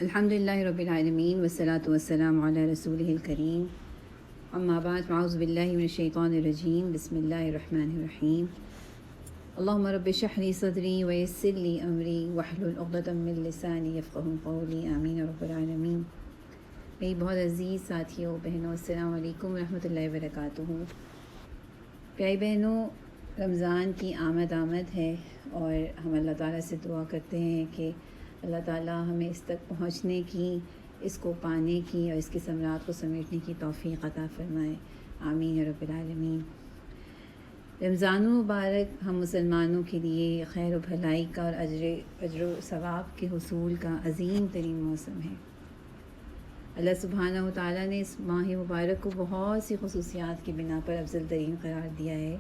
الحمدللہ رب العالمین والصلاة والسلام علی رسولہ الکریم اما بعد فاعوذ باللہ من الشیطان الرجیم بسم اللہ الرحمن الرحیم اللہم رب اشرح لی صدری ویسر لی امری واحلل عقدۃ من لسانی یفقہوا قولی آمین رب العالمین۔ میری بہت عزیز ساتھیوں بہنوں، السلام علیکم ورحمۃ اللہ وبرکاتہ۔ پیاری بہنوں، رمضان کی آمد ہے اور ہم اللہ تعالیٰ سے دعا کرتے ہیں کہ اللہ تعالیٰ ہمیں اس تک پہنچنے کی، اس کو پانے کی اور اس کے ثمرات کو سمیٹنے کی توفیق عطا فرمائے، آمین یا رب العالمین۔ رمضان المبارک ہم مسلمانوں کے لیے خیر و بھلائی کا اور اجر و ثواب کے حصول کا عظیم ترین موسم ہے۔ اللہ سبحانہ و تعالیٰ نے اس ماہ مبارک کو بہت سی خصوصیات کی بنا پر افضل ترین قرار دیا ہے،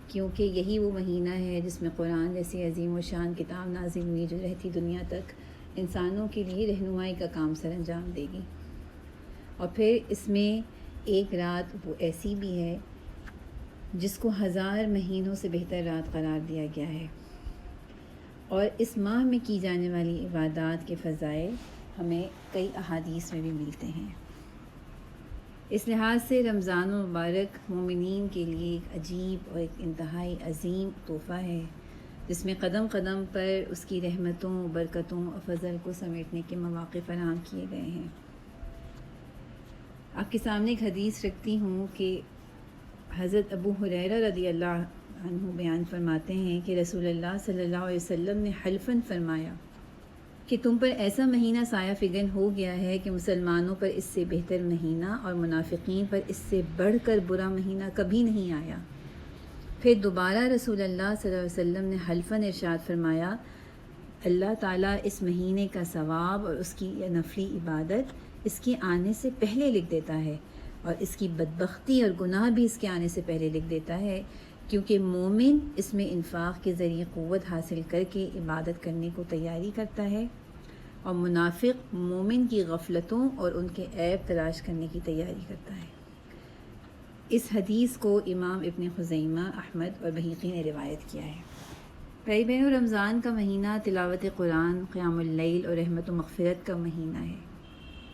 کیونکہ یہی وہ مہینہ ہے جس میں قرآن جیسی عظیم و شان کتاب نازل ہوئی جو رہتی دنیا تک انسانوں کے لیے رہنمائی کا کام سر انجام دے گی۔ اور پھر اس میں ایک رات وہ ایسی بھی ہے جس کو 1000 مہینوں سے بہتر رات قرار دیا گیا ہے، اور اس ماہ میں کی جانے والی عبادات کے فضائل ہمیں کئی احادیث میں بھی ملتے ہیں۔ اس لحاظ سے رمضان المبارک مومنین کے لیے ایک عجیب اور ایک انتہائی عظیم تحفہ ہے، جس میں قدم قدم پر اس کی رحمتوں، برکتوں اور فضل کو سمیٹنے کے مواقع فراہم کیے گئے ہیں۔ آپ کے سامنے ایک حدیث رکھتی ہوں کہ حضرت ابو ہریرہ رضی اللہ عنہ بیان فرماتے ہیں کہ رسول اللہ صلی اللہ علیہ وسلم نے حلفاً فرمایا کہ تم پر ایسا مہینہ سایہ فگن ہو گیا ہے کہ مسلمانوں پر اس سے بہتر مہینہ اور منافقین پر اس سے بڑھ کر برا مہینہ کبھی نہیں آیا۔ پھر دوبارہ رسول اللہ صلی اللہ علیہ وسلم نے حلفاً ارشاد فرمایا، اللہ تعالیٰ اس مہینے کا ثواب اور اس کی نفلی عبادت اس کے آنے سے پہلے لکھ دیتا ہے، اور اس کی بدبختی اور گناہ بھی اس کے آنے سے پہلے لکھ دیتا ہے، کیونکہ مومن اس میں انفاق کے ذریعے قوت حاصل کر کے عبادت کرنے کو تیاری کرتا ہے، اور منافق مومن کی غفلتوں اور ان کے عیب تلاش کرنے کی تیاری کرتا ہے۔ اس حدیث کو امام ابن خزیمہ، احمد اور بہقی نے روایت کیا ہے۔ پیاری بہنوں، رمضان کا مہینہ تلاوت قرآن، قیام اللیل اور رحمت و مغفرت کا مہینہ ہے،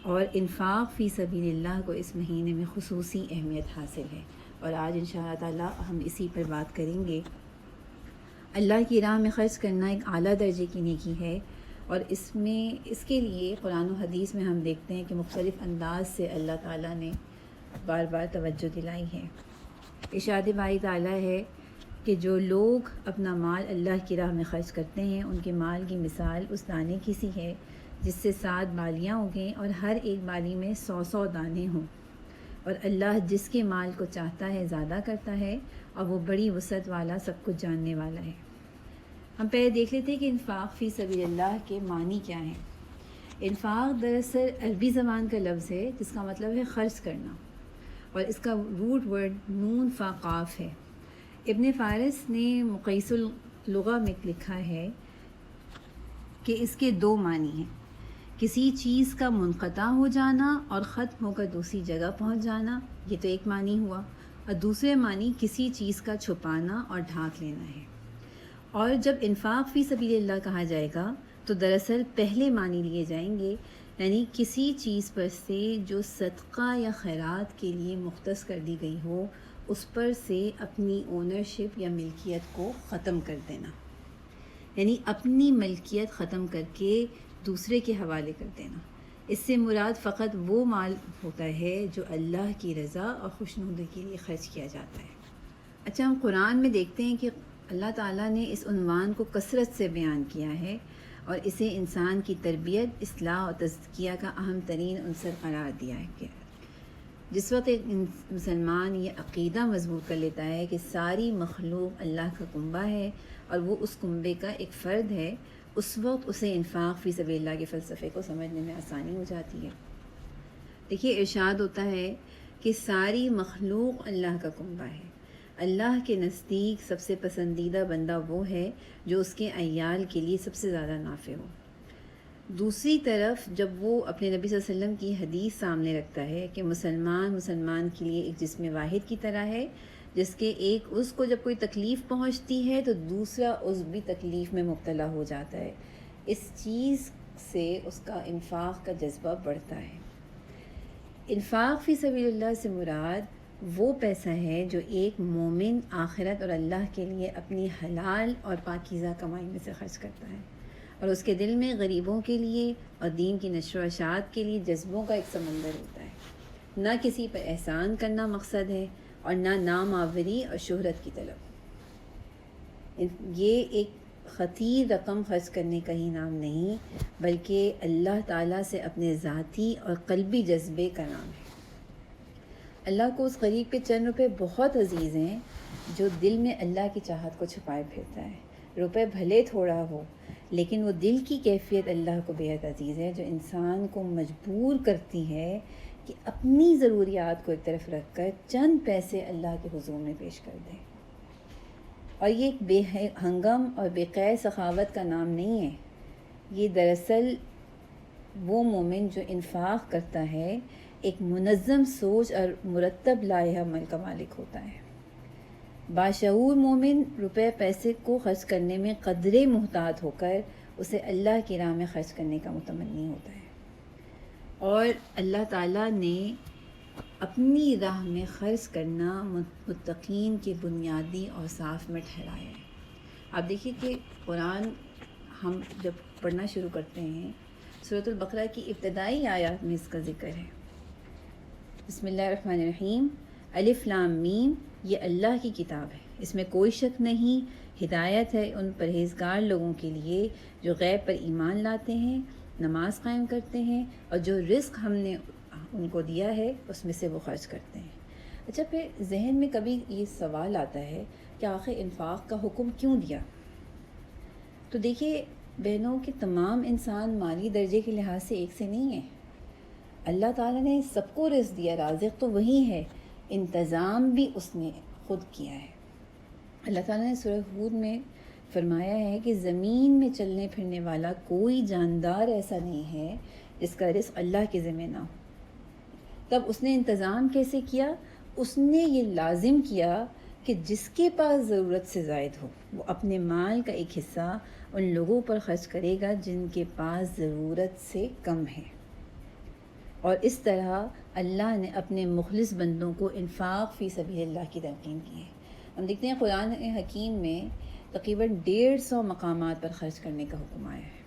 اور انفاق فی سبیل اللہ کو اس مہینے میں خصوصی اہمیت حاصل ہے، اور آج انشاءاللہ تعالیٰ ہم اسی پر بات کریں گے۔ اللہ کی راہ میں خرچ کرنا ایک اعلیٰ درجے کی نیکی ہے، اور اس کے لیے قرآن و حدیث میں ہم دیکھتے ہیں کہ مختلف انداز سے اللہ تعالیٰ نے بار بار توجہ دلائی ہے۔ ارشاد باری تعالیٰ ہے کہ جو لوگ اپنا مال اللہ کی راہ میں خرچ کرتے ہیں، ان کے مال کی مثال اس دانے کی سی ہے جس سے 7 بالیاں اگیں اور ہر ایک بالی میں 100 دانے ہوں، اور اللہ جس کے مال کو چاہتا ہے زیادہ کرتا ہے، اور وہ بڑی وسعت والا سب کچھ جاننے والا ہے۔ ہم پہلے دیکھ لیتے ہیں کہ انفاق فی سبیل اللہ کے معنی کیا ہیں۔ انفاق دراصل عربی زبان کا لفظ ہے جس کا مطلب ہے خرچ کرنا، اور اس کا روٹ ورڈ نون فا قاف ہے۔ ابن فارس نے مقیس اللغہ میں لکھا ہے کہ اس کے 2 معنی ہیں، کسی چیز کا منقطع ہو جانا اور ختم ہو کر دوسری جگہ پہنچ جانا، یہ تو ایک معنی ہوا، اور دوسرے معنی کسی چیز کا چھپانا اور ڈھانک لینا ہے۔ اور جب انفاق فی سبیل اللہ کہا جائے گا تو دراصل پہلے معنی لیے جائیں گے، یعنی کسی چیز پر سے جو صدقہ یا خیرات کے لیے مختص کر دی گئی ہو، اس پر سے اپنی اونرشپ یا ملکیت کو ختم کر دینا، یعنی اپنی ملکیت ختم کر کے دوسرے کے حوالے کر دینا۔ اس سے مراد فقط وہ مال ہوتا ہے جو اللہ کی رضا اور خوشنودی کے لیے خرچ کیا جاتا ہے۔ اچھا، ہم قرآن میں دیکھتے ہیں کہ اللہ تعالیٰ نے اس عنوان کو کثرت سے بیان کیا ہے، اور اسے انسان کی تربیت، اصلاح اور تزکیہ کا اہم ترین عنصر قرار دیا ہے۔ جس وقت ایک مسلمان یہ عقیدہ مضبوط کر لیتا ہے کہ ساری مخلوق اللہ کا کنبہ ہے اور وہ اس کنبے کا ایک فرد ہے، اس وقت اسے انفاق فی سبیل اللہ کے فلسفے کو سمجھنے میں آسانی ہو جاتی ہے۔ دیکھیے، ارشاد ہوتا ہے کہ ساری مخلوق اللہ کا کنبہ ہے۔ اللہ کے نزدیک سب سے پسندیدہ بندہ وہ ہے جو اس کے عیال کے لیے سب سے زیادہ نافع ہو۔ دوسری طرف جب وہ اپنے نبی صلی اللہ علیہ وسلم کی حدیث سامنے رکھتا ہے کہ مسلمان کے لیے ایک جسم واحد کی طرح ہے، جس کے ایک عضو کو جب کوئی تکلیف پہنچتی ہے تو دوسرا عضو بھی تکلیف میں مبتلا ہو جاتا ہے، اس چیز سے اس کا انفاق کا جذبہ بڑھتا ہے۔ انفاق فی سبیل اللہ سے مراد وہ پیسہ ہے جو ایک مومن آخرت اور اللہ کے لیے اپنی حلال اور پاکیزہ کمائی میں سے خرچ کرتا ہے، اور اس کے دل میں غریبوں کے لیے اور دین کی نشر و اشاعت کے لیے جذبوں کا ایک سمندر ہوتا ہے۔ نہ کسی پر احسان کرنا مقصد ہے اور نہ نام آوری اور شہرت کی طلب۔ یہ ایک خطیر رقم خرچ کرنے کا ہی نام نہیں، بلکہ اللہ تعالیٰ سے اپنے ذاتی اور قلبی جذبے کا نام ہے۔ اللہ کو اس غریب کے چند روپے بہت عزیز ہیں جو دل میں اللہ کی چاہت کو چھپائے پھرتا ہے۔ روپے بھلے تھوڑا ہو، لیکن وہ دل کی کیفیت اللہ کو بےحد عزیز ہے، جو انسان کو مجبور کرتی ہے کہ اپنی ضروریات کو ایک طرف رکھ کر چند پیسے اللہ کے حضور میں پیش کر دے۔ اور یہ ایک بے ہنگم اور بے قید سخاوت کا نام نہیں ہے، یہ دراصل وہ مومن جو انفاق کرتا ہے ایک منظم سوچ اور مرتب لائحہ عمل کا مالک ہوتا ہے۔ باشعور مومن روپے پیسے کو خرچ کرنے میں قدرے محتاط ہو کر اسے اللہ کی راہ میں خرچ کرنے کا متمنی ہوتا ہے، اور اللہ تعالیٰ نے اپنی راہ میں خرچ کرنا متقین کے بنیادی اوصاف میں ٹھہرایا ہے۔ آپ دیکھیے کہ قرآن ہم جب پڑھنا شروع کرتے ہیں، سورۃ البقرہ کی ابتدائی آیات میں اس کا ذکر ہے۔ بسم اللہ الرحمن الرحیم، الف لام میم، یہ اللہ کی کتاب ہے، اس میں کوئی شک نہیں، ہدایت ہے ان پرہیزگار لوگوں کے لیے جو غیب پر ایمان لاتے ہیں، نماز قائم کرتے ہیں، اور جو رزق ہم نے ان کو دیا ہے اس میں سے وہ خرچ کرتے ہیں۔ اچھا، پھر ذہن میں کبھی یہ سوال آتا ہے کہ آخر انفاق کا حکم کیوں دیا؟ تو دیکھیے بہنوں، کہ تمام انسان مالی درجے کے لحاظ سے ایک سے نہیں ہیں۔ اللہ تعالیٰ نے سب کو رزق دیا، رازق تو وہی ہے، انتظام بھی اس نے خود کیا ہے۔ اللہ تعالیٰ نے سورہ ہود میں فرمایا ہے کہ زمین میں چلنے پھرنے والا کوئی جاندار ایسا نہیں ہے جس کا رزق اللہ کے ذمہ نہ ہو۔ تب اس نے انتظام کیسے کیا؟ اس نے یہ لازم کیا کہ جس کے پاس ضرورت سے زائد ہو وہ اپنے مال کا ایک حصہ ان لوگوں پر خرچ کرے گا جن کے پاس ضرورت سے کم ہے، اور اس طرح اللہ نے اپنے مخلص بندوں کو انفاق فی سبیل اللہ کی تلقین کی ہے۔ ہم دیکھتے ہیں قرآن حکیم میں تقریباً 150 مقامات پر خرچ کرنے کا حکم آیا ہے،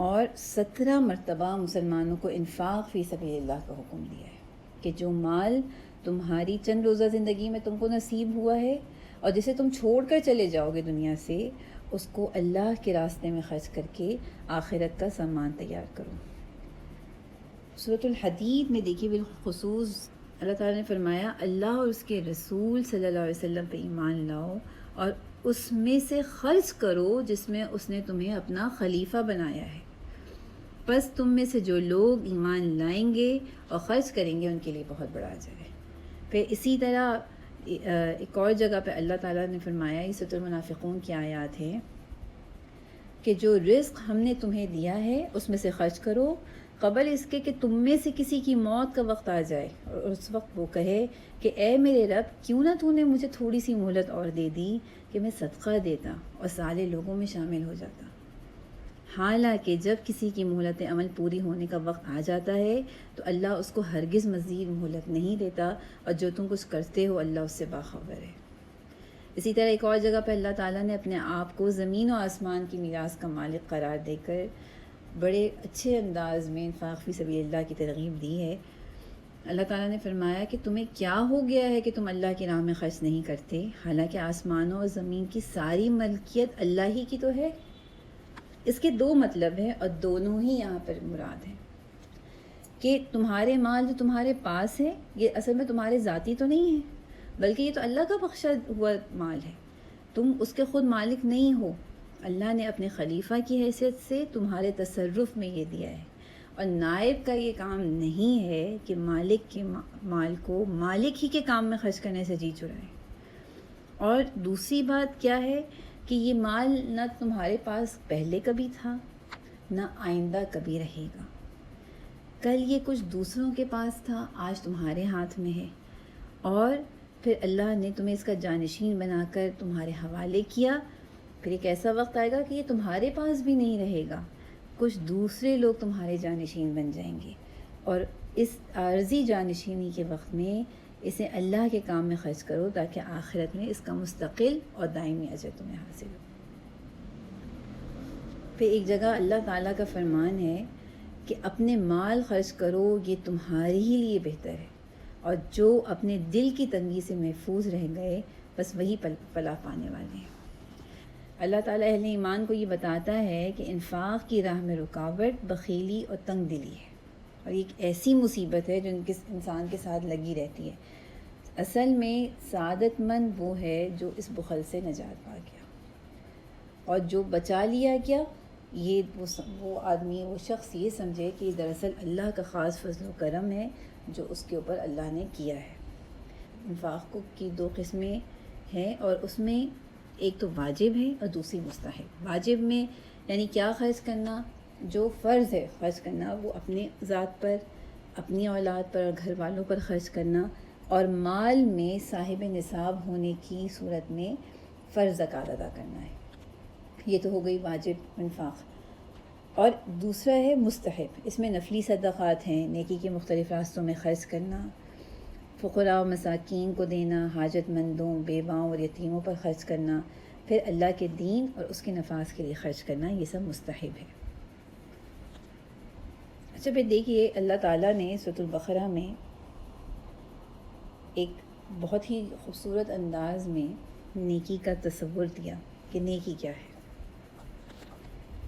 اور 17 مرتبہ مسلمانوں کو انفاق فی سبیل اللہ کا حکم دیا ہے کہ جو مال تمہاری چند روزہ زندگی میں تم کو نصیب ہوا ہے اور جسے تم چھوڑ کر چلے جاؤ گے دنیا سے، اس کو اللہ کے راستے میں خرچ کر کے آخرت کا سامان تیار کرو۔ سورۃ الحدید میں دیکھیے بالخصوص اللہ تعالیٰ نے فرمایا، اللہ اور اس کے رسول صلی اللہ علیہ وسلم پہ ایمان لاؤ اور اس میں سے خرچ کرو جس میں اس نے تمہیں اپنا خلیفہ بنایا ہے، پس تم میں سے جو لوگ ایمان لائیں گے اور خرچ کریں گے ان کے لیے بہت بڑا اجر ہے۔ پھر اسی طرح ایک اور جگہ پہ اللہ تعالیٰ نے فرمایا، یہ سورۃ المنافقون کی آیات ہے، کہ جو رزق ہم نے تمہیں دیا ہے اس میں سے خرچ کرو قبل اس کے کہ تم میں سے کسی کی موت کا وقت آ جائے، اور اس وقت وہ کہے کہ اے میرے رب، کیوں نہ تو نے مجھے تھوڑی سی مہلت اور دے دی کہ میں صدقہ دیتا اور سارے لوگوں میں شامل ہو جاتا۔ حالانکہ جب کسی کی مہلت عمل پوری ہونے کا وقت آ جاتا ہے تو اللہ اس کو ہرگز مزید مہلت نہیں دیتا، اور جو تم کچھ کرتے ہو اللہ اس سے باخبر ہے۔ اسی طرح ایک اور جگہ پہ اللہ تعالیٰ نے اپنے آپ کو زمین و آسمان کی میراث کا مالک قرار دے کر بڑے اچھے انداز میں انفاق فی سبیل اللہ کی ترغیب دی ہے۔ اللہ تعالیٰ نے فرمایا کہ تمہیں کیا ہو گیا ہے کہ تم اللہ کی راہ میں خرچ نہیں کرتے، حالانکہ آسمانوں اور زمین کی ساری ملکیت اللہ ہی کی تو ہے۔ اس کے دو مطلب ہیں اور دونوں ہی یہاں پر مراد ہیں، کہ تمہارے مال جو تمہارے پاس ہے یہ اصل میں تمہارے ذاتی تو نہیں ہے، بلکہ یہ تو اللہ کا بخشا ہوا مال ہے، تم اس کے خود مالک نہیں ہو، اللہ نے اپنے خلیفہ کی حیثیت سے تمہارے تصرف میں یہ دیا ہے، اور نائب کا یہ کام نہیں ہے کہ مالک کے مال کو مالک ہی کے کام میں خرچ کرنے سے جی چرائے۔ اور دوسری بات کیا ہے کہ یہ مال نہ تمہارے پاس پہلے کبھی تھا نہ آئندہ کبھی رہے گا، کل یہ کچھ دوسروں کے پاس تھا، آج تمہارے ہاتھ میں ہے، اور پھر اللہ نے تمہیں اس کا جانشین بنا کر تمہارے حوالے کیا۔ پھر ایک ایسا وقت آئے گا کہ یہ تمہارے پاس بھی نہیں رہے گا، کچھ دوسرے لوگ تمہارے جانشین بن جائیں گے، اور اس عارضی جانشینی کے وقت میں اسے اللہ کے کام میں خرچ کرو تاکہ آخرت میں اس کا مستقل اور دائمی اجر تمہیں حاصل ہو۔ پھر ایک جگہ اللہ تعالیٰ کا فرمان ہے کہ اپنے مال خرچ کرو، یہ تمہارے ہی لیے بہتر ہے، اور جو اپنے دل کی تنگی سے محفوظ رہ گئے بس وہی فلاح پانے والے ہیں۔ اللہ تعالیٰ اہل ایمان کو یہ بتاتا ہے کہ انفاق کی راہ میں رکاوٹ بخیلی اور تنگ دلی ہے، اور یہ ایک ایسی مصیبت ہے جو انسان کے ساتھ لگی رہتی ہے۔ اصل میں سعادت مند وہ ہے جو اس بخل سے نجات پا گیا، اور جو بچا لیا گیا یہ وہ آدمی، وہ شخص یہ سمجھے کہ دراصل اللہ کا خاص فضل و کرم ہے جو اس کے اوپر اللہ نے کیا ہے۔ انفاق کی دو قسمیں ہیں، اور اس میں ایک تو واجب ہے اور دوسری مستحب۔ واجب میں یعنی کیا خرچ کرنا، جو فرض ہے خرچ کرنا وہ اپنے ذات پر، اپنی اولاد پر اور گھر والوں پر خرچ کرنا، اور مال میں صاحب نصاب ہونے کی صورت میں فرض زکوٰۃ ادا کرنا ہے۔ یہ تو ہو گئی واجب انفاق۔ اور دوسرا ہے مستحب، اس میں نفلی صدقات ہیں، نیکی کے مختلف راستوں میں خرچ کرنا، فقراء و مساکین کو دینا، حاجت مندوں، بیواؤں اور یتیموں پر خرچ کرنا، پھر اللہ کے دین اور اس کے نفاذ کے لیے خرچ کرنا، یہ سب مستحب ہے۔ اچھا پھر دیکھیے اللہ تعالیٰ نے سورۃ البقرہ میں ایک بہت ہی خوبصورت انداز میں نیکی کا تصور دیا کہ نیکی کیا ہے۔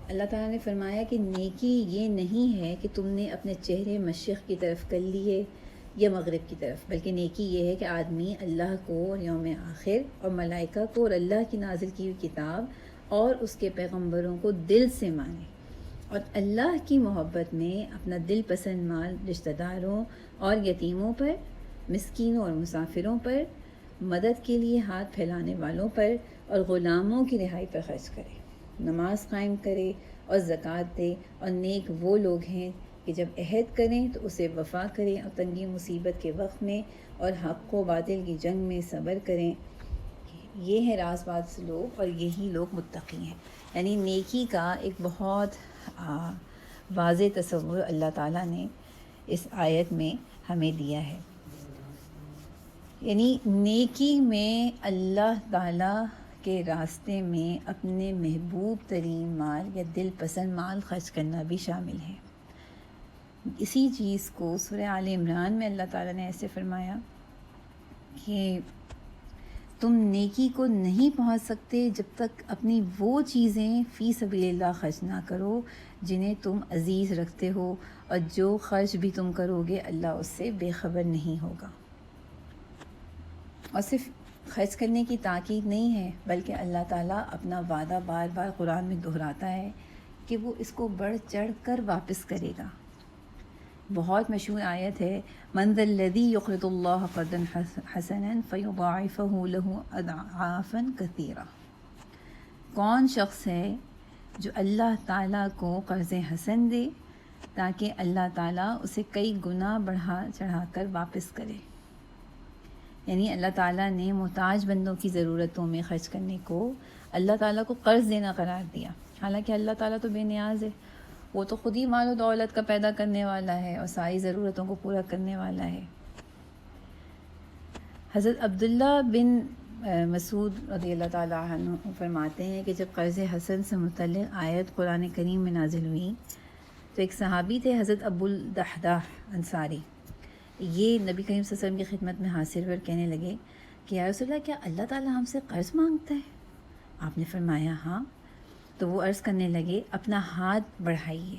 اللہ تعالیٰ نے فرمایا کہ نیکی یہ نہیں ہے کہ تم نے اپنے چہرے مشرق کی طرف کر لیے یا مغرب کی طرف، بلکہ نیکی یہ ہے کہ آدمی اللہ کو اور یوم آخر اور ملائکہ کو اور اللہ کی نازل کی ہوئی کتاب اور اس کے پیغمبروں کو دل سے مانے، اور اللہ کی محبت میں اپنا دل پسند مال رشتہ داروں اور یتیموں پر، مسکینوں اور مسافروں پر، مدد کے لیے ہاتھ پھیلانے والوں پر اور غلاموں کی رہائی پر خرچ کرے، نماز قائم کرے اور زکوٰۃ دے، اور نیک وہ لوگ ہیں کہ جب عہد کریں تو اسے وفا کریں، اور تنگی مصیبت کے وقت میں اور حق و باطل کی جنگ میں صبر کریں۔ یہ ہے راست باز لوگ، اور یہی لوگ متقی ہیں۔ یعنی نیکی کا ایک بہت واضح تصور اللہ تعالیٰ نے اس آیت میں ہمیں دیا ہے۔ یعنی نیکی میں اللہ تعالیٰ کے راستے میں اپنے محبوب ترین مال یا دل پسند مال خرچ کرنا بھی شامل ہے۔ اسی چیز کو سورہ آل عمران میں اللہ تعالیٰ نے ایسے فرمایا کہ تم نیکی کو نہیں پہنچ سکتے جب تک اپنی وہ چیزیں فی سبیل اللہ خرچ نہ کرو جنہیں تم عزیز رکھتے ہو، اور جو خرچ بھی تم کرو گے اللہ اس سے بے خبر نہیں ہوگا۔ اور صرف خرچ کرنے کی تاکید نہیں ہے، بلکہ اللہ تعالیٰ اپنا وعدہ بار بار قرآن میں دہراتا ہے کہ وہ اس کو بڑھ چڑھ کر واپس کرے گا۔ بہت مشہور آیت ہے، من ذا الذی یقرض اللہ قرضا حسنا فیضاعفہ لہ اضعافا کثیرہ۔ کون شخص ہے جو اللہ تعالیٰ کو قرض حسن دے تاکہ اللہ تعالیٰ اسے کئی گنا بڑھا چڑھا کر واپس کرے۔ یعنی اللہ تعالیٰ نے محتاج بندوں کی ضرورتوں میں خرچ کرنے کو اللہ تعالیٰ کو قرض دینا قرار دیا، حالانکہ اللہ تعالیٰ تو بے نیاز ہے، وہ تو خود ہی مال و دولت کا پیدا کرنے والا ہے اور ساری ضرورتوں کو پورا کرنے والا ہے۔ حضرت عبداللہ بن مسعود رضی اللہ تعالیٰ عنہ فرماتے ہیں کہ جب قرض حسن سے متعلق آیت قرآن کریم میں نازل ہوئی تو ایک صحابی تھے حضرت ابو الدحداح انصاری، یہ نبی کریم صلی اللہ علیہ وسلم کی خدمت میں حاضر ہوئے اور کہنے لگے کہ یا رسول اللہ، کیا اللہ تعالیٰ ہم سے قرض مانگتا ہے؟ آپ نے فرمایا ہاں۔ تو وہ عرض کرنے لگے اپنا ہاتھ بڑھائیے۔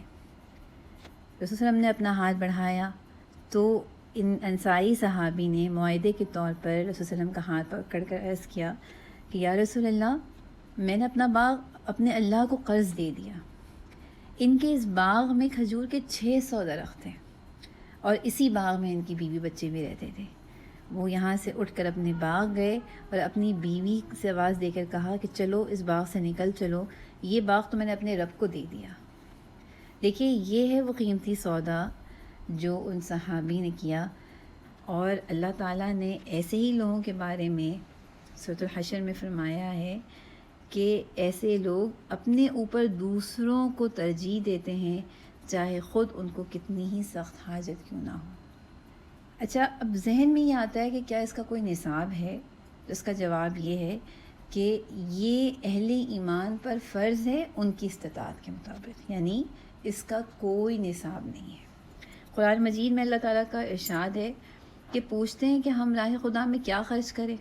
رسول صلی اللہ علیہ وسلم نے اپنا ہاتھ بڑھایا تو ان انصاری صحابی نے معاہدے کے طور پر رسول صلی اللہ علیہ وسلم کا ہاتھ پکڑ کر عرض کیا کہ یا رسول اللہ، میں نے اپنا باغ اپنے اللہ کو قرض دے دیا، ان کے اس باغ میں کھجور کے 600 درخت ہیں، اور اسی باغ میں ان کی بیوی بچے بھی رہتے تھے۔ وہ یہاں سے اٹھ کر اپنے باغ گئے اور اپنی بیوی سے آواز دے کر کہا کہ چلو اس باغ سے نکل چلو، یہ باغ تو میں نے اپنے رب کو دے دیا۔ دیکھیے یہ ہے وہ قیمتی سودا جو ان صحابی نے کیا، اور اللہ تعالیٰ نے ایسے ہی لوگوں کے بارے میں سورۃ الحشر میں فرمایا ہے کہ ایسے لوگ اپنے اوپر دوسروں کو ترجیح دیتے ہیں چاہے خود ان کو کتنی ہی سخت حاجت کیوں نہ ہو۔ اچھا، اب ذہن میں یہ آتا ہے کہ کیا اس کا کوئی نصاب ہے؟ تو اس کا جواب یہ ہے کہ یہ اہل ایمان پر فرض ہے ان کی استطاعت کے مطابق، یعنی اس کا کوئی نصاب نہیں ہے۔ قرآن مجید میں اللہ تعالیٰ کا ارشاد ہے کہ پوچھتے ہیں کہ ہم راہ خدا میں کیا خرچ کریں،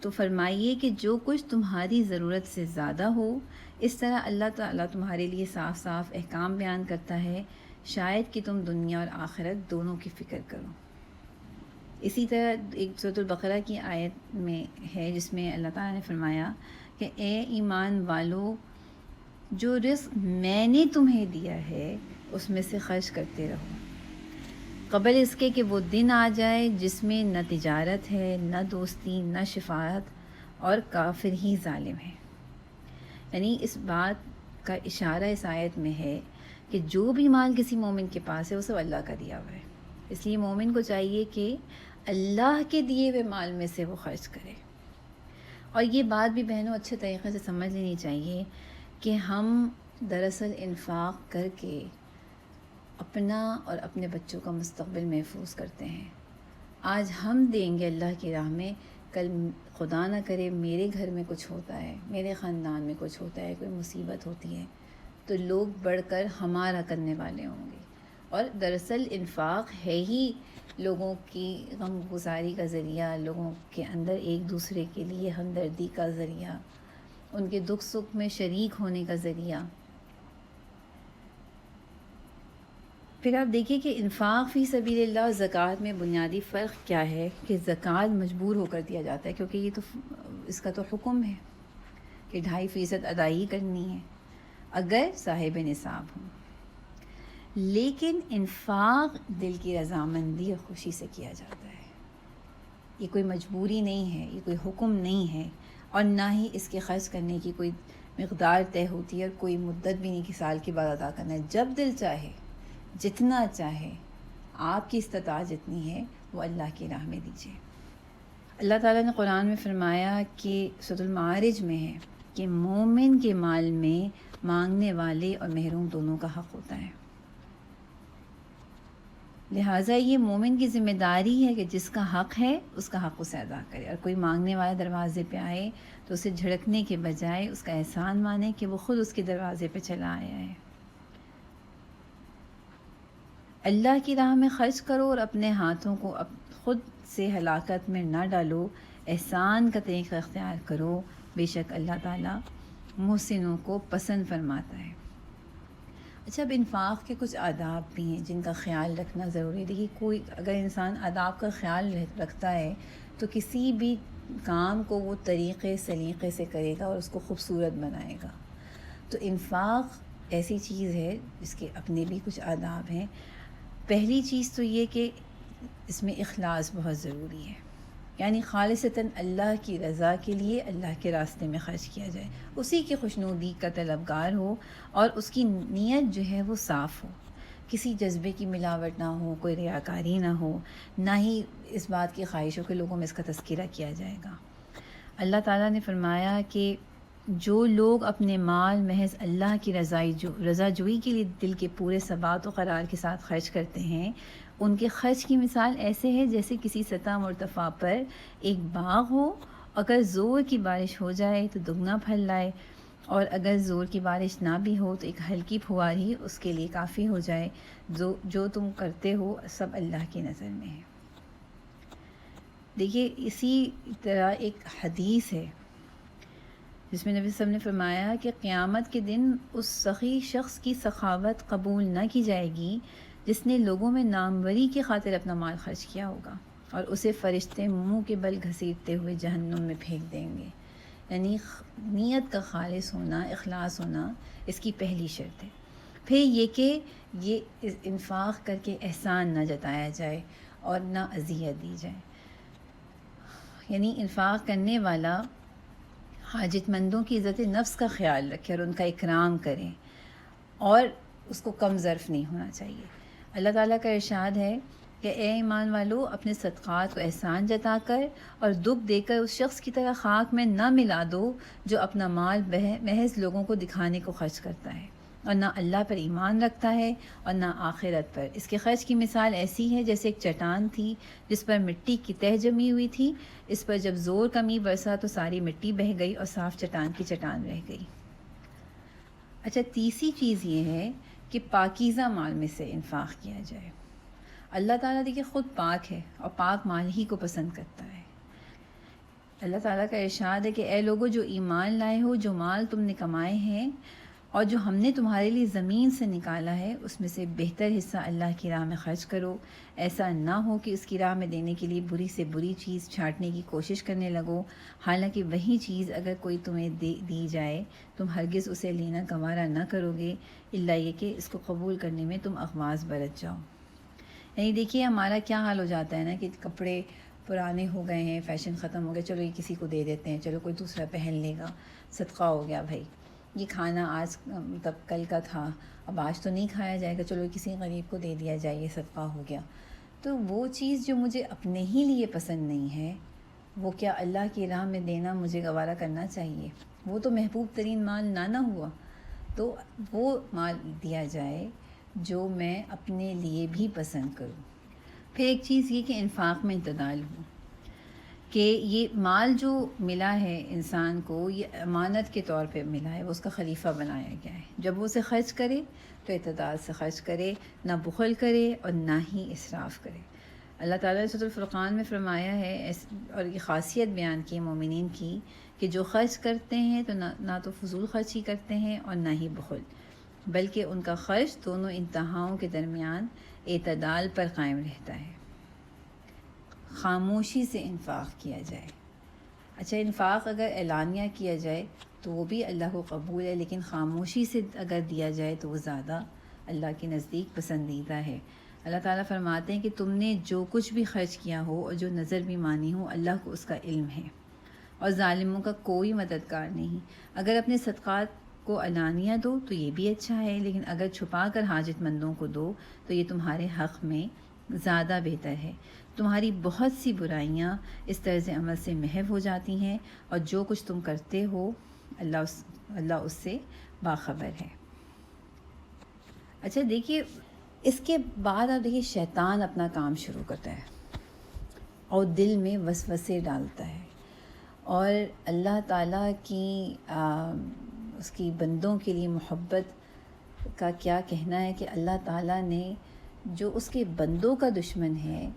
تو فرمائیے کہ جو کچھ تمہاری ضرورت سے زیادہ ہو، اس طرح اللہ تعالیٰ تمہارے لیے صاف صاف احکام بیان کرتا ہے، شاید کہ تم دنیا اور آخرت دونوں کی فکر کرو۔ اسی طرح ایک سورۃ البقرہ کی آیت میں ہے جس میں اللہ تعالیٰ نے فرمایا کہ اے ایمان والو، جو رزق میں نے تمہیں دیا ہے اس میں سے خرچ کرتے رہو، قبل اس کے کہ وہ دن آ جائے جس میں نہ تجارت ہے، نہ دوستی، نہ شفاعت، اور کافر ہی ظالم ہے۔ یعنی اس بات کا اشارہ اس آیت میں ہے کہ جو بھی مال کسی مومن کے پاس ہے وہ سب اللہ کا دیا ہوا ہے، اس لیے مومن کو چاہیے کہ اللہ کے دیے ہوئے مال میں سے وہ خرچ کرے۔ اور یہ بات بھی بہنوں اچھے طریقے سے سمجھ لینی چاہیے کہ ہم دراصل انفاق کر کے اپنا اور اپنے بچوں کا مستقبل محفوظ کرتے ہیں۔ آج ہم دیں گے اللہ کی راہ میں، کل خدا نہ کرے میرے گھر میں کچھ ہوتا ہے، میرے خاندان میں کچھ ہوتا ہے، کوئی مصیبت ہوتی ہے، تو لوگ بڑھ کر ہمارا کرنے والے ہوں گے۔ اور دراصل انفاق ہے ہی لوگوں کی غم گزاری کا ذریعہ، لوگوں کے اندر ایک دوسرے کے لیے ہمدردی کا ذریعہ، ان کے دکھ سکھ میں شریک ہونے کا ذریعہ۔ پھر آپ دیکھیے کہ انفاق فی سبیل اللہ اور زکوٰۃ میں بنیادی فرق کیا ہے کہ زکوٰۃ مجبور ہو کر دیا جاتا ہے، کیونکہ یہ تو اس کا تو حکم ہے کہ 2.5% ادائیگی کرنی ہے اگر صاحب نصاب ہوں۔ لیکن انفاق دل کی رضامندی اور خوشی سے کیا جاتا ہے، یہ کوئی مجبوری نہیں ہے، یہ کوئی حکم نہیں ہے، اور نہ ہی اس کے خرچ کرنے کی کوئی مقدار طے ہوتی ہے، اور کوئی مدت بھی نہیں کہ سال کے بعد ادا کرنا ہے۔ جب دل چاہے، جتنا چاہے، آپ کی استطاعت جتنی ہے وہ اللہ کی راہ میں دیجیے۔ اللہ تعالیٰ نے قرآن میں فرمایا کہ سورۃ المعارج میں ہے کہ مومن کے مال میں مانگنے والے اور محروم دونوں کا حق ہوتا ہے، لہٰذا یہ مومن کی ذمہ داری ہے کہ جس کا حق ہے اس کا حق اسے ادا کرے، اور کوئی مانگنے والا دروازے پہ آئے تو اسے جھڑکنے کے بجائے اس کا احسان مانے کہ وہ خود اس کے دروازے پہ چلا آیا ہے۔ اللہ کی راہ میں خرچ کرو اور اپنے ہاتھوں کو خود سے ہلاکت میں نہ ڈالو، احسان کا طریقہ اختیار کرو، بے شک اللہ تعالیٰ محسنوں کو پسند فرماتا ہے۔ اچھا، اب انفاق کے کچھ آداب بھی ہیں جن کا خیال رکھنا ضروری ہے۔ دیکھیے، کوئی اگر انسان آداب کا خیال رکھتا ہے تو کسی بھی کام کو وہ طریقے سلیقے سے کرے گا اور اس کو خوبصورت بنائے گا۔ تو انفاق ایسی چیز ہے جس کے اپنے بھی کچھ آداب ہیں۔ پہلی چیز تو یہ کہ اس میں اخلاص بہت ضروری ہے، یعنی خالصتاً اللہ کی رضا کے لیے اللہ کے راستے میں خرچ کیا جائے، اسی کی خوشنودی کا طلبگار ہو، اور اس کی نیت جو ہے وہ صاف ہو، کسی جذبے کی ملاوٹ نہ ہو، کوئی ریاکاری نہ ہو، نہ ہی اس بات کی خواہش ہو کہ لوگوں میں اس کا تذکرہ کیا جائے گا۔ اللہ تعالیٰ نے فرمایا کہ جو لوگ اپنے مال محض اللہ کی رضا جوئی کے لیے دل کے پورے ثبات و قرار کے ساتھ خرچ کرتے ہیں، ان کے خرچ کی مثال ایسے ہے جیسے کسی سطح مرتفع پر ایک باغ ہو، اگر زور کی بارش ہو جائے تو دگنا پھل لائے، اور اگر زور کی بارش نہ بھی ہو تو ایک ہلکی پھوار ہی اس کے لیے کافی ہو جائے۔ جو تم کرتے ہو سب اللہ کی نظر میں ہے۔ دیکھیے، اسی طرح ایک حدیث ہے جس میں نبی صلی اللہ علیہ وسلم نے فرمایا کہ قیامت کے دن اس سخی شخص کی سخاوت قبول نہ کی جائے گی جس نے لوگوں میں ناموری کی خاطر اپنا مال خرچ کیا ہوگا، اور اسے فرشتے منہ کے بل گھسیٹتے ہوئے جہنم میں پھینک دیں گے۔ یعنی نیت کا خالص ہونا، اخلاص ہونا اس کی پہلی شرط ہے۔ پھر یہ کہ یہ انفاق کر کے احسان نہ جتایا جائے اور نہ اذیت دی جائے، یعنی انفاق کرنے والا حاجت مندوں کی عزت نفس کا خیال رکھے اور ان کا اکرام کرے، اور اس کو کم ظرف نہیں ہونا چاہیے۔ اللہ تعالیٰ کا ارشاد ہے کہ اے ایمان والو، اپنے صدقات کو احسان جتا کر اور دکھ دے کر اس شخص کی طرح خاک میں نہ ملا دو جو اپنا مال محض لوگوں کو دکھانے کو خرچ کرتا ہے اور نہ اللہ پر ایمان رکھتا ہے اور نہ آخرت پر۔ اس کے خرچ کی مثال ایسی ہے جیسے ایک چٹان تھی جس پر مٹی کی تہ جمی ہوئی تھی، اس پر جب زور کمی برسا تو ساری مٹی بہہ گئی اور صاف چٹان کی چٹان رہ گئی۔ اچھا، تیسری چیز یہ ہے کہ پاکیزہ مال میں سے انفاق کیا جائے۔ اللہ تعالیٰ دیکھیے خود پاک ہے اور پاک مال ہی کو پسند کرتا ہے۔ اللہ تعالیٰ کا ارشاد ہے کہ اے لوگو جو ایمان لائے ہو، جو مال تم نے کمائے ہیں اور جو ہم نے تمہارے لیے زمین سے نکالا ہے، اس میں سے بہتر حصہ اللہ کی راہ میں خرچ کرو۔ ایسا نہ ہو کہ اس کی راہ میں دینے کے لیے بری سے بری چیز چھانٹنے کی کوشش کرنے لگو، حالانکہ وہی چیز اگر کوئی تمہیں دی جائے تم ہرگز اسے لینا گوارا نہ کرو گے، الا یہ کہ اس کو قبول کرنے میں تم اغماض برت جاؤ۔ یعنی دیکھیے ہمارا کیا حال ہو جاتا ہے نا کہ کپڑے پرانے ہو گئے ہیں، فیشن ختم ہو گیا، چلو یہ کسی کو دے دیتے ہیں، چلو کوئی دوسرا پہن لے گا، صدقہ ہو گیا بھائی۔ یہ کھانا آج مطلب کل کا تھا، اب آج تو نہیں کھایا جائے گا، چلو کسی غریب کو دے دیا جائے، یہ صدقہ ہو گیا۔ تو وہ چیز جو مجھے اپنے ہی لیے پسند نہیں ہے، وہ کیا اللہ کی راہ میں دینا مجھے گوارا کرنا چاہیے؟ وہ تو محبوب ترین مال نہ ہوا۔ تو وہ مال دیا جائے جو میں اپنے لیے بھی پسند کروں۔ پھر ایک چیز یہ کہ انفاق میں اعتدال ہو، کہ یہ مال جو ملا ہے انسان کو، یہ امانت کے طور پہ ملا ہے، وہ اس کا خلیفہ بنایا گیا ہے۔ جب وہ اسے خرچ کرے تو اعتدال سے خرچ کرے، نہ بخل کرے اور نہ ہی اسراف کرے۔ اللہ تعالیٰ نے سورۃ الفرقان میں فرمایا ہے اور یہ خاصیت بیان کی مومنین کی کہ جو خرچ کرتے ہیں تو نہ تو فضول خرچی کرتے ہیں اور نہ ہی بخل، بلکہ ان کا خرچ دونوں انتہاؤں کے درمیان اعتدال پر قائم رہتا ہے۔ خاموشی سے انفاق کیا جائے۔ اچھا، انفاق اگر اعلانیہ کیا جائے تو وہ بھی اللہ کو قبول ہے، لیکن خاموشی سے اگر دیا جائے تو وہ زیادہ اللہ کے نزدیک پسندیدہ ہے۔ اللہ تعالیٰ فرماتے ہیں کہ تم نے جو کچھ بھی خرچ کیا ہو اور جو نظر بھی مانی ہو، اللہ کو اس کا علم ہے اور ظالموں کا کوئی مددگار نہیں۔ اگر اپنے صدقات کو علانیہ دو تو یہ بھی اچھا ہے، لیکن اگر چھپا کر حاجت مندوں کو دو تو یہ تمہارے حق میں زیادہ بہتر ہے۔ تمہاری بہت سی برائیاں اس طرز عمل سے محو ہو جاتی ہیں اور جو کچھ تم کرتے ہو اللہ اس سے باخبر ہے۔ اچھا دیکھیے، اس کے بعد آپ دیکھیے شیطان اپنا کام شروع کرتا ہے اور دل میں وسوسے ڈالتا ہے، اور اللہ تعالیٰ کی اس کی بندوں کے لیے محبت کا کیا کہنا ہے کہ اللہ تعالیٰ نے جو اس کے بندوں کا دشمن ہے،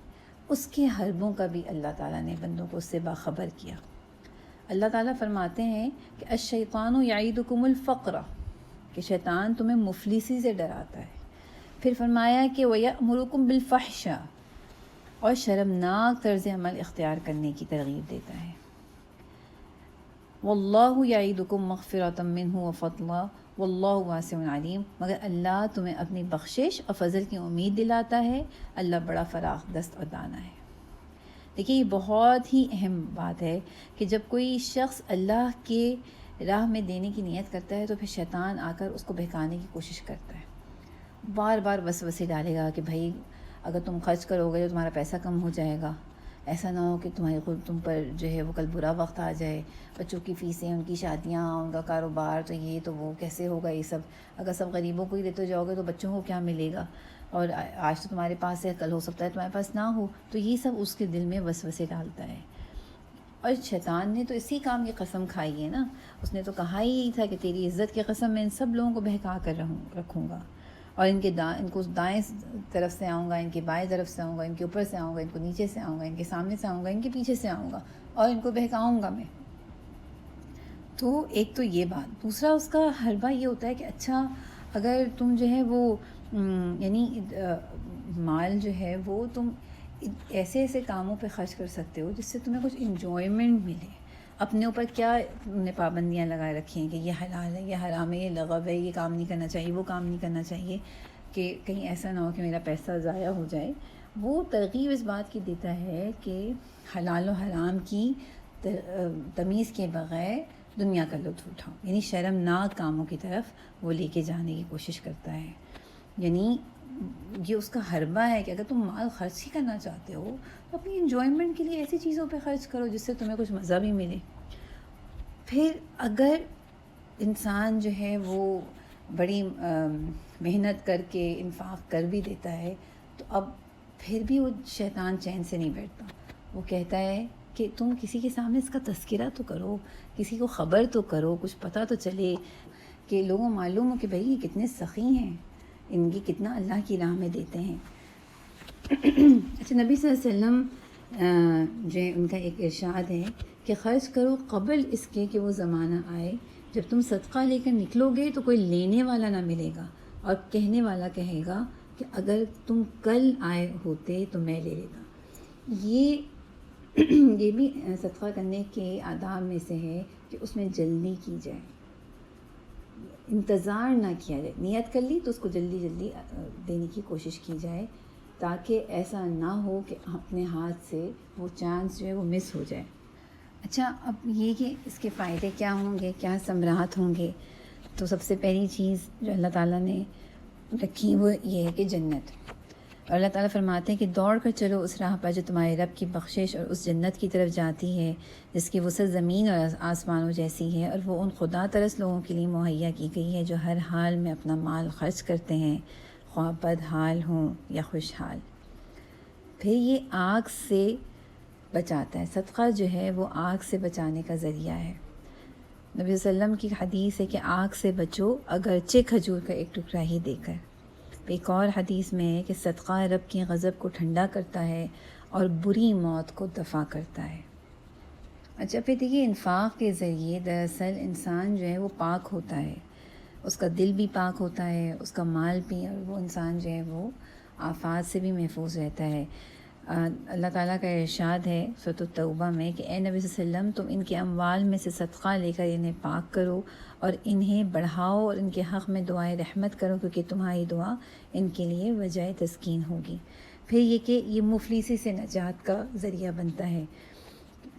اس کے حربوں کا بھی اللہ تعالیٰ نے بندوں کو اس سے باخبر کیا۔ اللہ تعالیٰ فرماتے ہیں کہ الشیطان یعیدکم الفقر، کہ شیطان تمہیں مفلسی سے ڈراتا ہے۔ پھر فرمایا کہ وَيَأْمُرُكُمْ بِالْفَحْشَاءِ، اور شرمناک طرز عمل اختیار کرنے کی ترغیب دیتا ہے۔ وَاللَّهُ يَعِدُكُمْ مَغْفِرَةً مِّنْهُ وَفَضْلًا وَاللَّهُ وَاسِعٌ عَلِيمٌ، مگر اللہ تمہیں اپنی بخشش اور فضل کی امید دلاتا ہے، اللہ بڑا فراخ دست اور دانا ہے۔ دیکھیے یہ بہت ہی اہم بات ہے کہ جب کوئی شخص اللہ کے راہ میں دینے کی نیت کرتا ہے تو پھر شیطان آ کر اس کو بہکانے کی کوشش کرتا ہے، بار بار وسوسے ڈالے گا کہ بھائی اگر تم خرچ کرو گے تو تمہارا پیسہ کم ہو جائے گا، ایسا نہ ہو کہ تم پر جو ہے وہ کل برا وقت آ جائے، بچوں کی فیسیں، ان کی شادیاں، ان کا کاروبار، تو یہ تو وہ کیسے ہوگا، یہ سب اگر سب غریبوں کو ہی دیتے جاؤ گے تو بچوں کو کیا ملے گا، اور آج تو تمہارے پاس ہے، کل ہو سکتا ہے تمہارے پاس نہ ہو۔ تو یہ سب اس کے دل میں وسوسے ڈالتا ہے، اور شیطان نے تو اسی کام کی قسم کھائی ہے نا، اس نے تو کہا ہی یہی تھا کہ تیری عزت کی قسم میں ان سب لوگوں کو بہکا کر رکھوں گا، اور ان کو دائیں طرف سے آؤں گا، ان کے بائیں طرف سے آؤں گا، ان کے اوپر سے آؤں گا، ان کو نیچے سے آؤں گا، ان کے سامنے سے آؤں گا، ان کے پیچھے سے آؤں گا، اور ان کو بہکاؤں گا میں۔ تو ایک تو یہ بات، دوسرا اس کا حربہ یہ ہوتا ہے کہ اچھا اگر تم جو ہے وہ یعنی مال جو ہے وہ تم ایسے ایسے کاموں پہ خرچ کر سکتے ہو جس سے تمہیں کچھ انجوائمنٹ ملے۔ اپنے اوپر کیا تم نے پابندیاں لگائے رکھی ہیں کہ یہ حلال ہے، یہ حرام ہے، یہ لغو ہے، یہ کام نہیں کرنا چاہیے، وہ کام نہیں کرنا چاہیے، کہ کہیں ایسا نہ ہو کہ میرا پیسہ ضائع ہو جائے۔ وہ ترغیب اس بات کی دیتا ہے کہ حلال و حرام کی تمیز کے بغیر دنیا کا لطف اٹھاؤ، یعنی شرمناک کاموں کی طرف وہ لے کے جانے کی کوشش کرتا ہے۔ یعنی یہ اس کا حربہ ہے کہ اگر تم مال خرچ ہی کرنا چاہتے ہو تو اپنی انجوائمنٹ کے لیے ایسی چیزوں پہ خرچ کرو جس سے تمہیں کچھ مزہ بھی ملے. پھر اگر انسان جو ہے وہ بڑی محنت کر کے انفاق کر بھی دیتا ہے تو اب پھر بھی وہ شیطان چین سے نہیں بیٹھتا. وہ کہتا ہے کہ تم کسی کے سامنے اس کا تذکرہ تو کرو, کسی کو خبر تو کرو, کچھ پتہ تو چلے کہ لوگوں معلوم ہو کہ بھئی یہ کتنے سخی ہیں, ان کی کتنا اللہ کی راہ میں دیتے ہیں. اچھا, نبی صلی اللہ علیہ وسلم جو ان کا ایک ارشاد ہے کہ خرچ کرو قبل اس کے کہ وہ زمانہ آئے جب تم صدقہ لے کر نکلو گے تو کوئی لینے والا نہ ملے گا اور کہنے والا کہے گا کہ اگر تم کل آئے ہوتے تو میں لے لیتا. یہ بھی صدقہ کرنے کے آداب میں سے ہے کہ اس میں جلدی کی جائے, انتظار نہ کیا جائے. نیت کر لی تو اس کو جلدی دینے کی کوشش کی جائے تاکہ ایسا نہ ہو کہ اپنے ہاتھ سے وہ چانس جو ہے وہ مس ہو جائے. اچھا, اب یہ کہ اس کے فائدے کیا ہوں گے, کیا ثمرات ہوں گے, تو سب سے پہلی چیز جو اللہ تعالیٰ نے رکھی وہ یہ ہے کہ جنت. اور اللہ تعالیٰ فرماتے ہیں کہ دوڑ کر چلو اس راہ پر جو تمہارے رب کی بخشش اور اس جنت کی طرف جاتی ہے جس کی وسعت زمین اور آسمانوں جیسی ہے, اور وہ ان خدا ترس لوگوں کے لیے مہیا کی گئی ہے جو ہر حال میں اپنا مال خرچ کرتے ہیں, خواہ بد حال ہوں یا خوشحال. پھر یہ آگ سے بچاتا ہے. صدقہ جو ہے وہ آگ سے بچانے کا ذریعہ ہے. نبی صلی اللہ علیہ وسلم کی حدیث ہے کہ آگ سے بچو اگرچہ کھجور کا ایک ٹکڑا ہی دے کر. ایک اور حدیث میں ہے کہ صدقہ رب کی غضب کو ٹھنڈا کرتا ہے اور بری موت کو دفع کرتا ہے. اچھا, پھر دیکھیے انفاق کے ذریعے دراصل انسان جو ہے وہ پاک ہوتا ہے, اس کا دل بھی پاک ہوتا ہے, اس کا مال بھی, اور وہ انسان جو ہے وہ آفات سے بھی محفوظ رہتا ہے. اللہ تعالیٰ کا ارشاد ہے سورۃ التوبہ میں کہ اے نبی صلی اللہ علیہ وسلم تم ان کے اموال میں سے صدقہ لے کر انہیں پاک کرو اور انہیں بڑھاؤ اور ان کے حق میں دعائے رحمت کرو کیونکہ تمہاری دعا ان کے لیے وجہ تسکین ہوگی. پھر یہ کہ یہ مفلسی سے نجات کا ذریعہ بنتا ہے.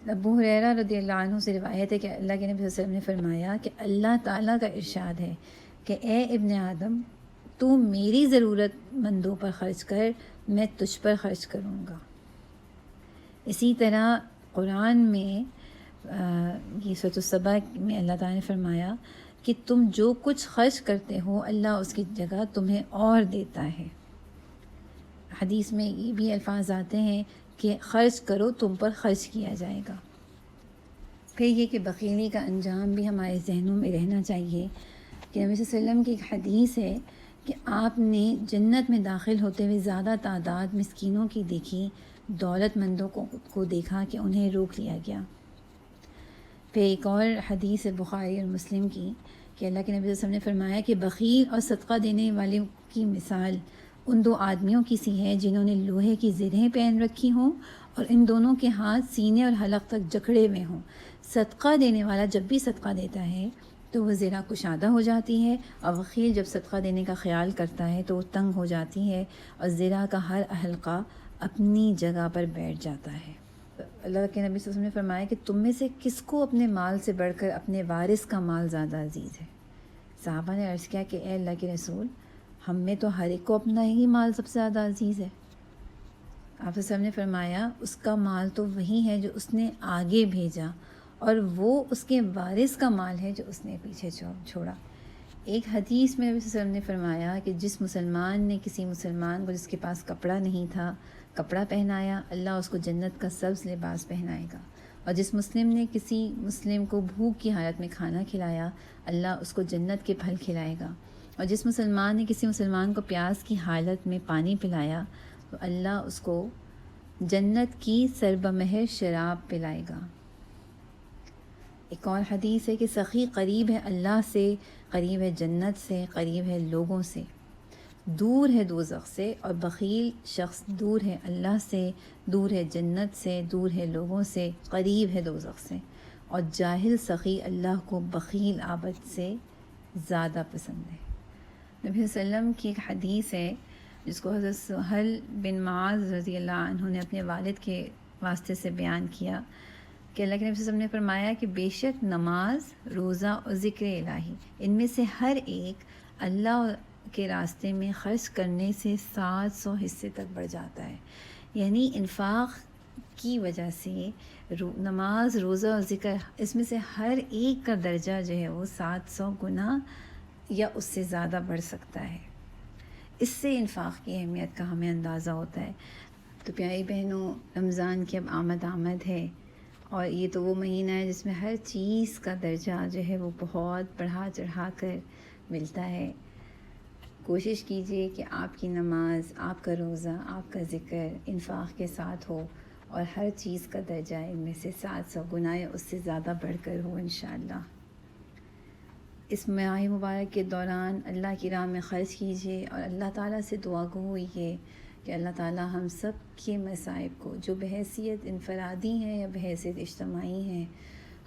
ابو ہریرہ رضی اللہ عنہ سے روایت ہے کہ اللہ کے نبی صلی اللہ علیہ وسلم نے فرمایا کہ اللہ تعالیٰ کا ارشاد ہے کہ اے ابن آدم تو میری ضرورت مندوں پر خرچ کر, میں تجھ پر خرچ کروں گا. اسی طرح قرآن میں یہ سورۃ السبا میں اللہ تعالیٰ نے فرمایا کہ تم جو کچھ خرچ کرتے ہو اللہ اس کی جگہ تمہیں اور دیتا ہے. حدیث میں یہ بھی الفاظ آتے ہیں کہ خرچ کرو تم پر خرچ کیا جائے گا. پھر یہ کہ بخیلی کا انجام بھی ہمارے ذہنوں میں رہنا چاہیے کہ نبی صلی اللہ علیہ وسلم کی ایک حدیث ہے کہ آپ نے جنت میں داخل ہوتے ہوئے زیادہ تعداد مسکینوں کی دیکھی, دولت مندوں کو دیکھا کہ انہیں روک لیا گیا. پھر ایک اور حدیث ہے بخاری اور مسلم کی کہ اللہ کے نبی صلی اللہ علیہ وسلم نے فرمایا کہ بخیل اور صدقہ دینے والے کی مثال ان دو آدمیوں کی سی ہے جنہوں نے لوہے کی زرہیں پہن رکھی ہوں اور ان دونوں کے ہاتھ سینے اور حلق تک جکڑے ہوئے ہوں. صدقہ دینے والا جب بھی صدقہ دیتا ہے تو وہ زرہ کشادہ ہو جاتی ہے, اور بخیل جب صدقہ دینے کا خیال کرتا ہے تو وہ تنگ ہو جاتی ہے اور زرہ کا ہر حلقہ اپنی جگہ پر بیٹھ جاتا ہے. اللہ کے نبی صلی اللہ علیہ وسلم نے فرمایا کہ تم میں سے کس کو اپنے مال سے بڑھ کر اپنے وارث کا مال زیادہ عزیز ہے. صحابہ نے عرض کیا کہ اے اللہ کے رسول, ہم میں تو ہر ایک کو اپنا ہی مال سب سے زیادہ عزیز ہے. آپ صلی اللہ علیہ وسلم نے فرمایا اس کا مال تو وہی ہے جو اس نے آگے بھیجا, اور وہ اس کے وارث کا مال ہے جو اس نے پیچھے چھوڑا. ایک حدیث میں نبی صلی اللہ علیہ وسلم نے فرمایا کہ جس مسلمان نے کسی مسلمان کو جس کے پاس کپڑا نہیں تھا کپڑا پہنایا, اللہ اس کو جنت کا سبز لباس پہنائے گا. اور جس مسلم نے کسی مسلم کو بھوک کی حالت میں کھانا کھلایا, اللہ اس کو جنت کے پھل کھلائے گا. اور جس مسلمان نے کسی مسلمان کو پیاس کی حالت میں پانی پلایا تو اللہ اس کو جنت کی سربمہر شراب پلائے گا. ایک اور حدیث ہے کہ سخی قریب ہے اللہ سے, قریب ہے جنت سے, قریب ہے لوگوں سے, دور ہے دوزخ سے. اور بخیل شخص دور ہے اللہ سے, دور ہے جنت سے, دور ہے لوگوں سے, قریب ہے دوزخ سے. اور جاہل سخی اللہ کو بخیل عابد سے زیادہ پسند ہے. نبی صلی اللہ علیہ وسلم کی ایک حدیث ہے جس کو حضرت سہل بن معاذ رضی اللہ عنہ نے اپنے والد کے واسطے سے بیان کیا کہ اللہ کے نبی صلی اللہ علیہ وسلم نے فرمایا کہ بے شک نماز, روزہ اور ذکر الہی ان میں سے ہر ایک اللہ کے راستے میں خرچ کرنے سے 700 حصے تک بڑھ جاتا ہے. یعنی انفاق کی وجہ سے نماز، روزہ اور ذکر، اس میں سے ہر ایک کا درجہ جو ہے وہ 700 گنا یا اس سے زیادہ بڑھ سکتا ہے. اس سے انفاق کی اہمیت کا ہمیں اندازہ ہوتا ہے. تو پیاری بہنوں، رمضان کی اب آمد ہے، اور یہ تو وہ مہینہ ہے جس میں ہر چیز کا درجہ جو ہے وہ بہت بڑھا چڑھا کر ملتا ہے. کوشش کیجئے کہ آپ کی نماز، آپ کا روزہ، آپ کا ذکر انفاق کے ساتھ ہو، اور ہر چیز کا درجہ ان میں سے 700 گنا یا اس سے زیادہ بڑھ کر ہو انشاءاللہ. اس ماہ مبارک کے دوران اللہ کی راہ میں خرچ کیجئے، اور اللہ تعالیٰ سے دعا گو ہوئیے کہ اللہ تعالیٰ ہم سب کے مصائب کو، جو بحیثیت انفرادی ہیں یا بحیثیت اجتماعی ہیں،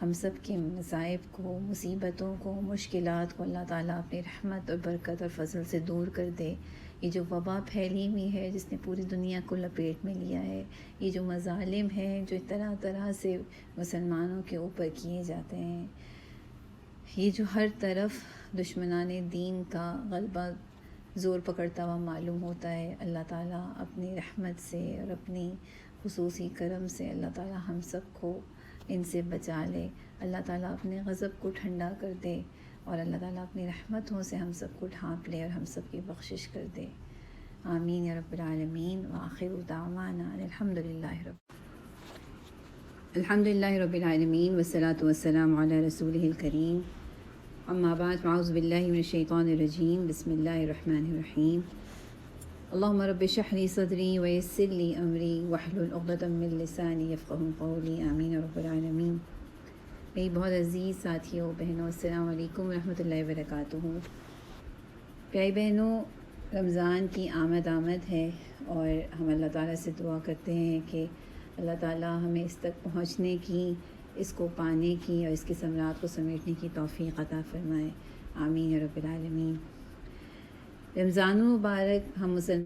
ہم سب کے مصائب کو، مصیبتوں کو، مشکلات کو اللہ تعالیٰ اپنی رحمت اور برکت اور فضل سے دور کر دے. یہ جو وبا پھیلی ہوئی ہے جس نے پوری دنیا کو لپیٹ میں لیا ہے، یہ جو مظالم ہیں جو طرح طرح سے مسلمانوں کے اوپر کیے جاتے ہیں، یہ جو ہر طرف دشمنان دین کا غلبہ زور پکڑتا ہوا معلوم ہوتا ہے، اللہ تعالیٰ اپنی رحمت سے اور اپنی خصوصی کرم سے اللہ تعالیٰ ہم سب کو ان سے بچا لے. اللہ تعالیٰ اپنے غضب کو ٹھنڈا کر دے، اور اللہ تعالیٰ اپنی رحمتوں سے ہم سب کو ڈھانپ لے اور ہم سب کی بخشش کر دے. آمین یا رب العالمین. وآخر دعوانا الحمدللہ رب العالمین، والصلاة والسلام علی رسولہ الکریم. اما بعد، اعوذ باللہ من الشیطان الرجیم. بسم اللہ الرحمن الرحیم. اللہم رب اشرح لی صدری ویسر لی امری واحلل عقدۃ من لسانی یفقہوا قولی. آمین یا رب العالمین. میری بہت عزیز ساتھیوں، بہنوں، السلام علیکم ورحمۃ اللہ وبرکاتہ. پیاری بہنوں، رمضان کی آمد ہے، اور ہم اللہ تعالیٰ سے دعا کرتے ہیں کہ اللہ تعالیٰ ہمیں اس تک پہنچنے کی، اس کو پانے کی اور اس کے ثمرات کو سمیٹنے کی توفیق عطا فرمائے. آمین یا رب العالمین. رمضان المبارک ہم مسلمان